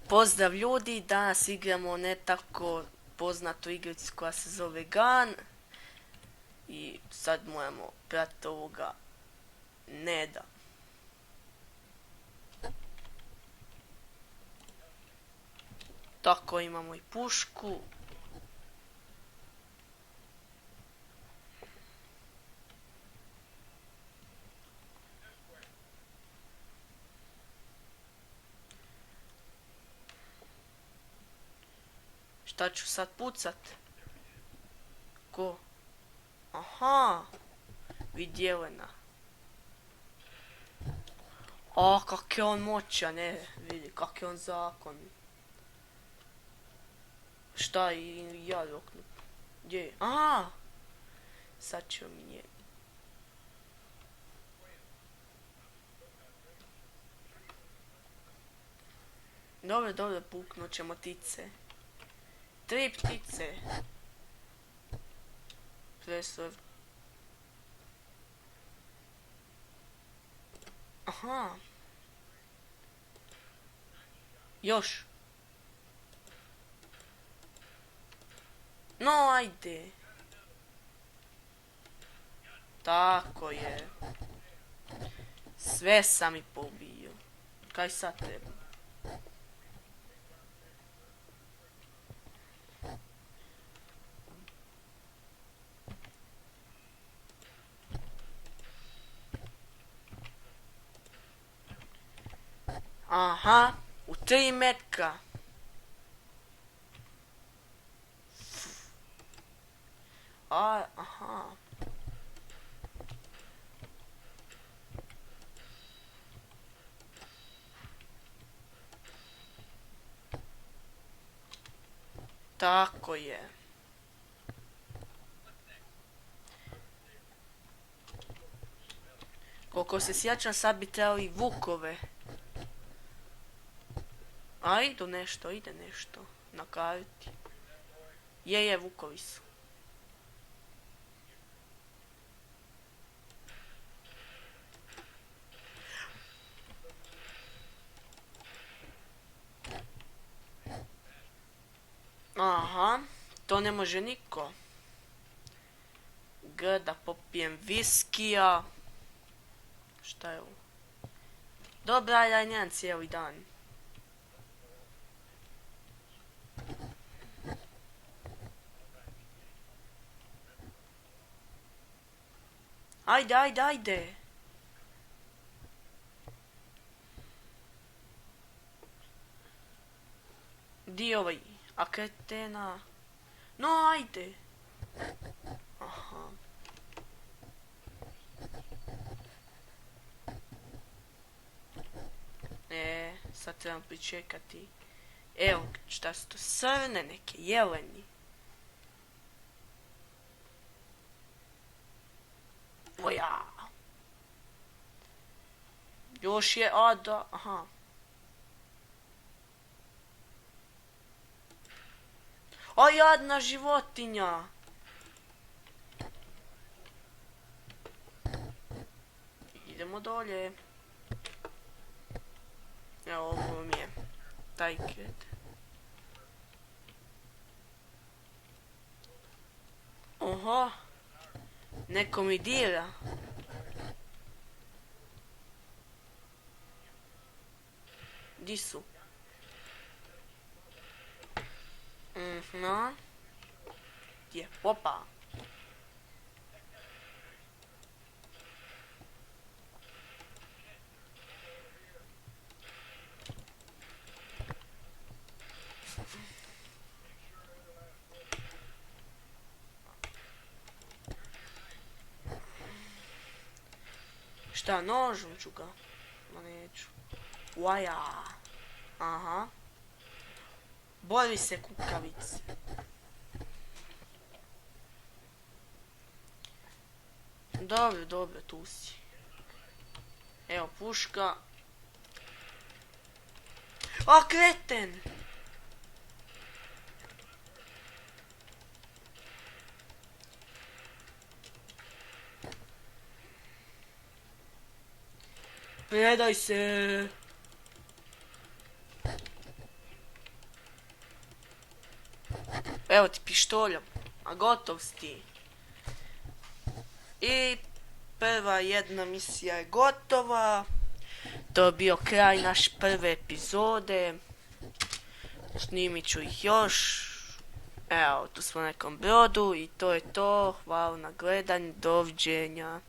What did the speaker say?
Pozdrav ljudi, danas igramo ne tako poznatu igricu koja se zove Gun. I sad moramo pratiti ovoga Neda. Tako imamo i pušku. Šta ću sad pucat? Ko? Aha! Vidi Jelena. A, kak je on moćan, ne, vidi, kak je on zakon. Šta i ja roknu? Gdje je? Aha! Sad ću mi nje. Dobro, dobro, puknut ćemo ptice. 3 ptice. Presor. Aha. Još. No, ajde. Tako je. Sve sam i pobio. Kaj sad treba? Aha, u 3 metka. Aha. Tako je. Koliko se sjećam, sad bi trebali vukove. A ide nešto na karti. Je, vukovi su. Aha, to ne može niko. Da popijem viskija. Šta je ovo? Dobra, ja njem cijeli dan. Ajde. Di ovaj? A kretena? No, ajde. Aha. Sad trebam pričekati. Evo, šta su to? Srne neke, jeleni. Oja. Još je, aha. O, jadna životinja. Idemo dolje. Evo, ovo mi je taj kret. Oho. Neko mi dira. Di su? Gdje? Opa. Šta, nožom ću ga? Ma neću. Uaja. Aha. Bori se, kukavice. Dobro, tu si. Evo, puška. A, kreten! Predaj se. Evo ti pištoljom. A gotov si ti. I prva jedna misija je gotova. To je bio kraj naše prve epizode. Snimit ću ih još. Evo, tu smo na nekom brodu i to je to. Hvala na gledanju. Doviđenja.